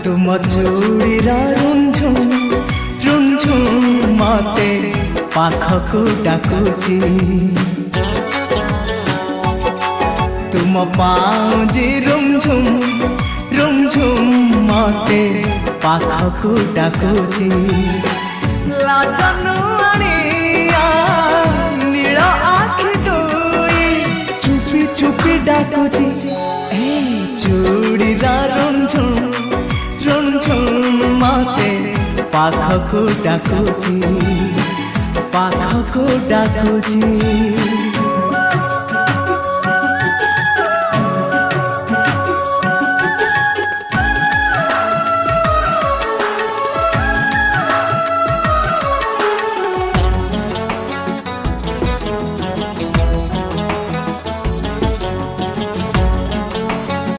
तुम चूड़ीर रुंझुम रुंझुम मते पाखकु डाकुची तुम पाउजी रुंझुम रुंझुम मते पाखकु डाकुची लाजनु आनिया नील आखि दुई चुपी चुपी डाकुची ए चूड़ीर रुंझुम रुंझुम मते पाखकु डाकुची पाखकु डाकुची।